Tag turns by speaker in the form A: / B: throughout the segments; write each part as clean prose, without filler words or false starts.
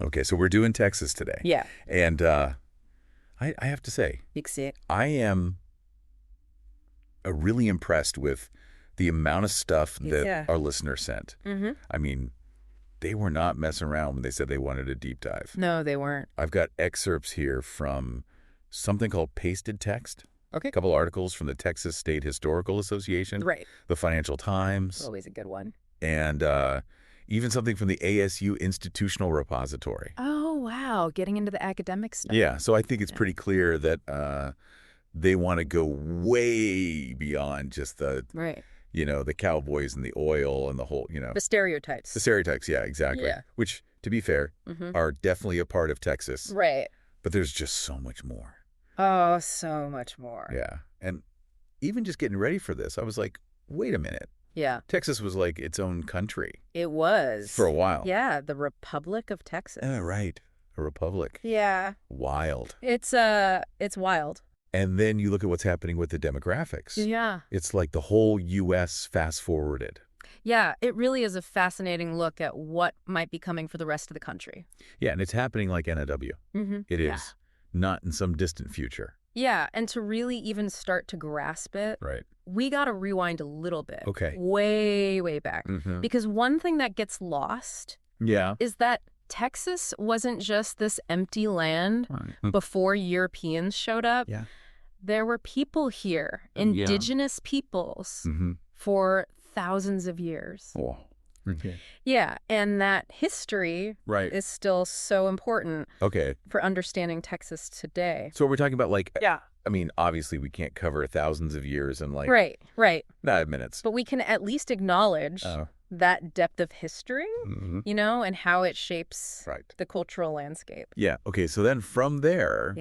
A: Okay, so we're doing Texas today.
B: Yeah.
A: And I have to say, I am really impressed with the amount of stuff that our listeners sent. I mean, they were not messing around when they said they wanted a deep dive.
B: No, they weren't.
A: I've got excerpts here from something called Pasted Text.
B: Okay.
A: A couple articles from the Texas State Historical Association.
B: Right.
A: The Financial Times.
B: Always a good one.
A: And even something from the ASU Institutional Repository.
B: Oh, wow. Getting into the academic stuff.
A: Yeah. So I think it's pretty clear that they want to go way beyond just the, the cowboys and the oil and the whole,
B: The stereotypes.
A: The stereotypes, yeah, exactly.
B: Yeah.
A: Which, to be fair, are definitely a part of Texas.
B: Right.
A: But there's just so much more.
B: Oh, so much more.
A: Yeah. And even just getting ready for this, I was like, wait a minute.
B: Yeah.
A: Texas was like its own country.
B: It was.
A: For a while.
B: Yeah, the Republic of Texas.
A: Oh, right. A republic.
B: Yeah.
A: Wild.
B: It's wild.
A: And then you look at what's happening with the demographics.
B: Yeah.
A: It's like the whole U.S. fast-forwarded.
B: Yeah, it really is a fascinating look at what might be coming for the rest of the country.
A: Yeah, and it's happening like NOW. It is. Not in some distant future.
B: Yeah, and to really even start to grasp it, we got to rewind a little bit.
A: Okay.
B: Way, way back. Because one thing that gets lost is that Texas wasn't just this empty land before Europeans showed up.
A: Yeah.
B: There were people here, indigenous peoples, for thousands of years.
A: Oh. Okay.
B: Yeah, and that history is still so important for understanding Texas today.
A: So we're talking about I mean, obviously we can't cover thousands of years in
B: Right.
A: 5 minutes.
B: But we can at least acknowledge that depth of history, and how it shapes the cultural landscape.
A: Yeah, okay, so then from there,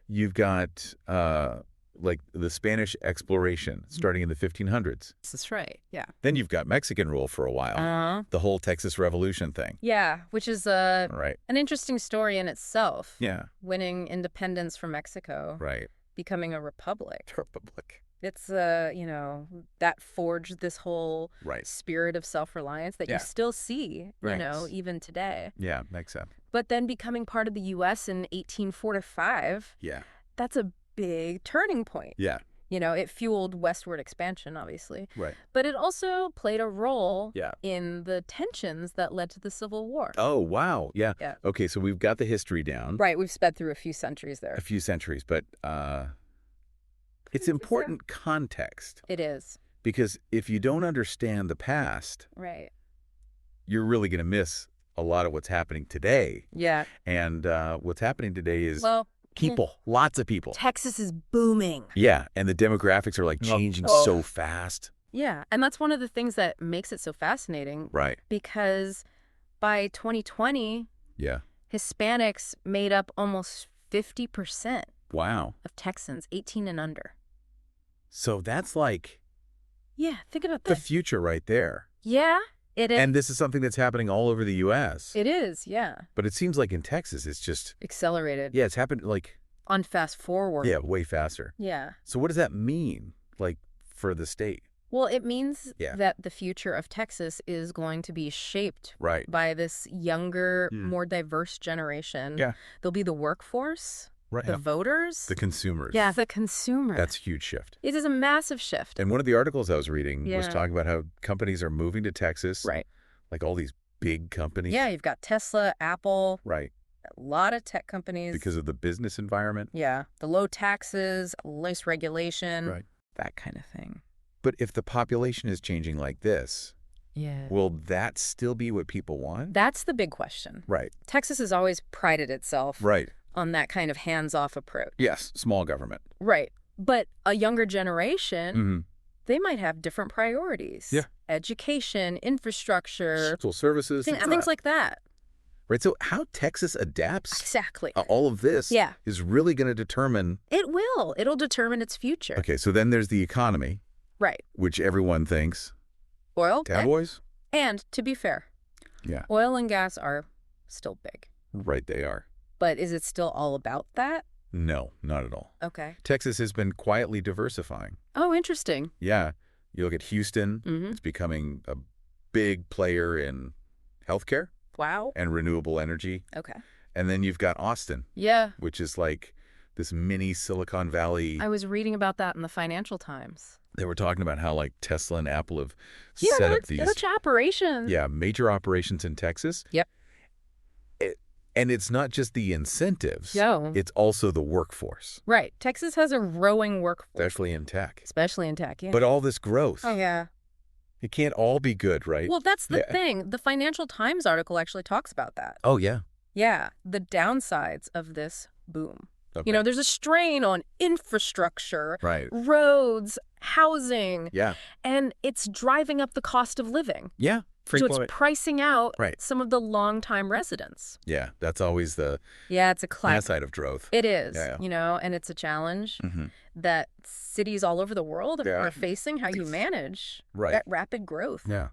A: you've got the Spanish exploration starting in the 1500s.
B: That's right, yeah.
A: Then you've got Mexican rule for a while. The whole Texas Revolution thing.
B: Yeah, which is an interesting story in itself.
A: Yeah.
B: Winning independence from Mexico.
A: Right.
B: Becoming a republic.
A: Republic.
B: It's, that forged this whole spirit of self-reliance that you still see, even today.
A: Yeah, makes sense.
B: But then becoming part of the U.S. in 1845, that's a big turning point.
A: Yeah.
B: It fueled westward expansion, obviously.
A: Right.
B: But it also played a role in the tensions that led to the Civil War.
A: Oh, wow. Yeah. Okay, so we've got the history down.
B: Right, we've sped through a few centuries there.
A: A few centuries, but it's important context.
B: It is.
A: Because if you don't understand the past, you're really going to miss a lot of what's happening today.
B: Yeah.
A: And what's happening today is people, lots of people.
B: Texas is booming.
A: Yeah, and the demographics are changing so fast.
B: Yeah, and that's one of the things that makes it so fascinating.
A: Right.
B: Because by 2020, Hispanics made up almost 50% of Texans 18 and under.
A: So that's
B: think about this.
A: The future right there.
B: Yeah, it is.
A: And this is something that's happening all over the U.S.
B: It is, yeah.
A: But it seems like in Texas, it's just
B: accelerated.
A: Yeah, it's happened
B: on fast forward.
A: Yeah, way faster.
B: Yeah.
A: So what does that mean, for the state?
B: Well, it means that the future of Texas is going to be shaped by this younger, more diverse generation.
A: Yeah.
B: There'll be the workforce.
A: Right.
B: The voters.
A: The consumers.
B: Yeah, the consumer.
A: That's a huge shift.
B: It is a massive shift.
A: And one of the articles I was reading was talking about how companies are moving to Texas.
B: Right.
A: All these big companies.
B: Yeah, you've got Tesla, Apple.
A: Right.
B: A lot of tech companies.
A: Because of the business environment.
B: Yeah. The low taxes, less regulation.
A: Right.
B: That kind of thing.
A: But if the population is changing like this, will that still be what people want?
B: That's the big question.
A: Right.
B: Texas has always prided itself on that kind of hands-off approach.
A: Yes, small government.
B: Right. But a younger generation, they might have different priorities.
A: Yeah.
B: Education, infrastructure.
A: Social services.
B: Things like that.
A: Right. So how Texas adapts all of this is really going to determine.
B: It will. It'll determine its future.
A: Okay. So then there's the economy.
B: Right.
A: Which everyone thinks.
B: Oil.
A: Cowboys.
B: And to be fair, oil and gas are still big.
A: Right. They are.
B: But is it still all about that?
A: No, not at all.
B: Okay.
A: Texas has been quietly diversifying.
B: Oh, interesting.
A: Yeah. You look at Houston, it's becoming a big player in healthcare.
B: Wow.
A: And renewable energy.
B: Okay.
A: And then you've got Austin.
B: Yeah.
A: Which is like this mini Silicon Valley.
B: I was reading about that in the Financial Times.
A: They were talking about how like Tesla and Apple have set up these
B: huge operations.
A: Yeah, major operations in Texas.
B: Yep.
A: And it's not just the incentives.
B: No.
A: It's also the workforce.
B: Right. Texas has a growing workforce.
A: Especially in tech.
B: Yeah.
A: But all this growth.
B: Oh, yeah.
A: It can't all be good, right?
B: Well, that's the thing. The Financial Times article actually talks about that.
A: Oh, yeah.
B: Yeah. The downsides of this boom.
A: Okay.
B: You know, there's a strain on infrastructure,
A: right.
B: roads, housing.
A: Yeah.
B: And it's driving up the cost of living.
A: Yeah.
B: So it's pricing out some of the longtime residents.
A: Yeah, that's always the
B: it's a
A: downside of growth.
B: It is, you know, and it's a challenge that cities all over the world are facing, how you manage that rapid growth.
A: Yeah.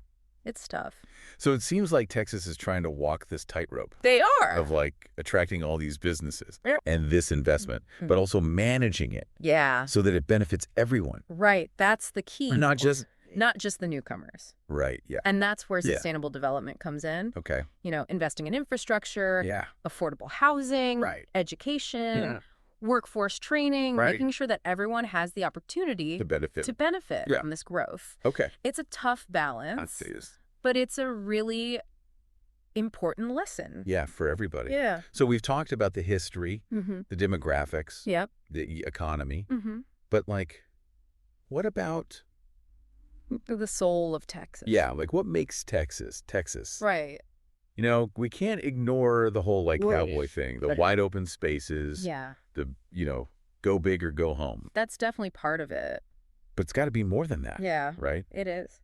B: It's tough.
A: So it seems like Texas is trying to walk this tightrope.
B: They are.
A: Of like attracting all these businesses and this investment, but also managing it.
B: Yeah.
A: So that it benefits everyone.
B: Right. That's the key.
A: Not just
B: the newcomers.
A: Right, yeah.
B: And that's where sustainable development comes in.
A: Okay.
B: You know, investing in infrastructure, affordable housing, education, workforce training, making sure that everyone has the opportunity to benefit from this growth.
A: Okay.
B: It's a tough balance, but it's a really important lesson.
A: Yeah, for everybody.
B: Yeah.
A: So we've talked about the history, the demographics, the economy, but like, what about
B: the soul of Texas?
A: Yeah, like what makes Texas, Texas?
B: Right.
A: You know, we can't ignore the whole like cowboy thing, the wide open spaces, the, you know, go big or go home.
B: That's definitely part of it.
A: But it's got to be more than that.
B: Yeah.
A: Right?
B: It is.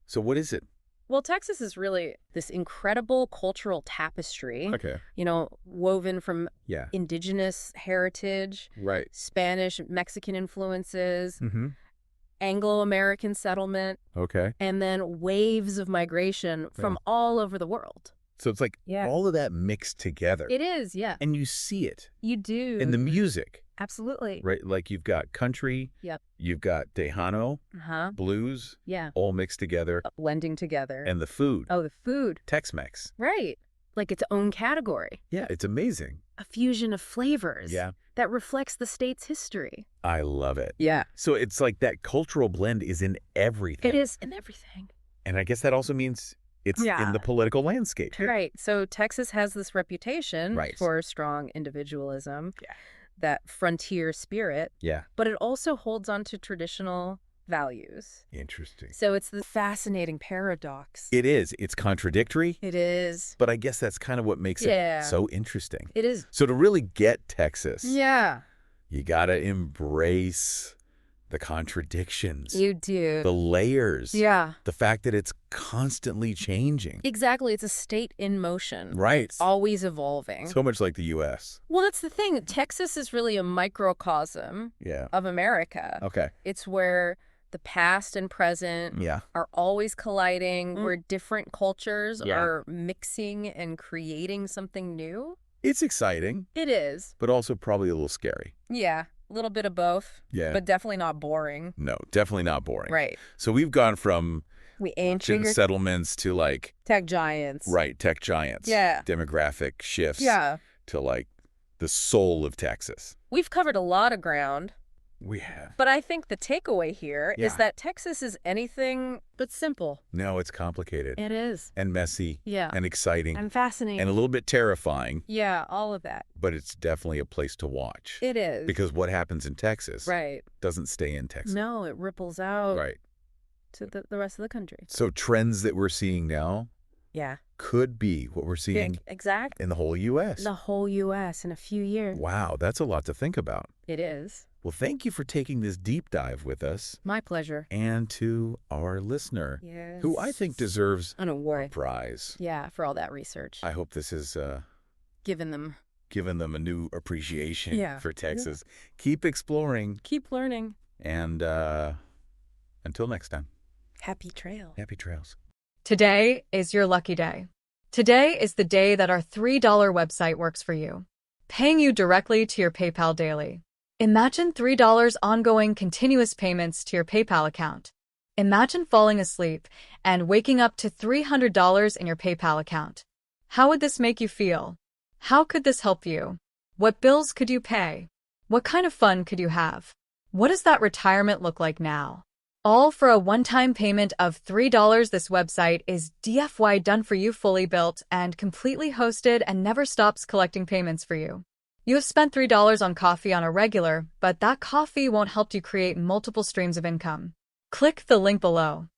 A: So what is it?
B: Well, Texas is really this incredible cultural tapestry, you know, woven from indigenous heritage, Spanish, Mexican influences, Anglo-American settlement, and then waves of migration from all over the world.
A: So it's like all of that mixed together.
B: It is, yeah.
A: And you see it.
B: You do.
A: In the music.
B: Absolutely.
A: Right? Like you've got country, you've got Tejano, blues, all mixed together.
B: Blending together.
A: And the food.
B: Oh, the food.
A: Tex-Mex.
B: Right. Like its own category.
A: Yeah, it's amazing.
B: A fusion of flavors. That reflects the state's history.
A: I love it.
B: Yeah.
A: So it's like that cultural blend is in everything.
B: It is in everything.
A: And I guess that also means it's in the political landscape.
B: Right. So Texas has this reputation for strong individualism, that frontier spirit.
A: Yeah.
B: But it also holds on to traditional values.
A: Interesting.
B: So it's the fascinating paradox.
A: It is. It's contradictory.
B: It is.
A: But I guess that's kind of what makes it so interesting.
B: It is.
A: So to really get Texas,
B: you
A: got to embrace the contradictions.
B: You do.
A: The layers.
B: Yeah.
A: The fact that it's constantly changing.
B: Exactly. It's a state in motion.
A: Right.
B: It's always evolving.
A: So much like the U.S.
B: Well, that's the thing. Texas is really a microcosm of America.
A: Okay.
B: It's where the past and present are always colliding, where different cultures are mixing and creating something new.
A: It's exciting.
B: It is.
A: But also probably a little scary.
B: Yeah. A little bit of both.
A: Yeah.
B: But definitely not boring.
A: No, definitely not boring.
B: Right.
A: So we've gone from ancient settlements to like
B: tech giants.
A: Right. Tech giants.
B: Yeah.
A: Demographic shifts.
B: Yeah.
A: To like the soul of Texas.
B: We've covered a lot of ground.
A: We have.
B: But I think the takeaway here is that Texas is anything but simple.
A: No, it's complicated.
B: It is.
A: And messy.
B: Yeah.
A: And exciting.
B: And fascinating.
A: And a little bit terrifying.
B: Yeah, all of that.
A: But it's definitely a place to watch.
B: It is.
A: Because what happens in Texas doesn't stay in Texas.
B: No, it ripples out to the rest of the country.
A: So trends that we're seeing now could be what we're seeing in the whole U.S.
B: The whole U.S. in a few years.
A: Wow, that's a lot to think about.
B: It is.
A: Well, thank you for taking this deep dive with us.
B: My pleasure.
A: And to our listener, who I think deserves
B: a
A: prize.
B: Yeah, for all that research.
A: I hope this has
B: given them
A: a new appreciation for Texas. Keep exploring.
B: Keep learning.
A: And until next time.
B: Happy trails.
A: Happy trails.
C: Today is your lucky day. Today is the day that our $3 website works for you, paying you directly to your PayPal daily. Imagine $3 ongoing continuous payments to your PayPal account. Imagine falling asleep and waking up to $300 in your PayPal account. How would this make you feel? How could this help you? What bills could you pay? What kind of fun could you have? What does that retirement look like now? All for a one-time payment of $3. This website is DFY done for you, fully built and completely hosted, and never stops collecting payments for you. You have spent $3 on coffee on a regular, but that coffee won't help you create multiple streams of income. Click the link below.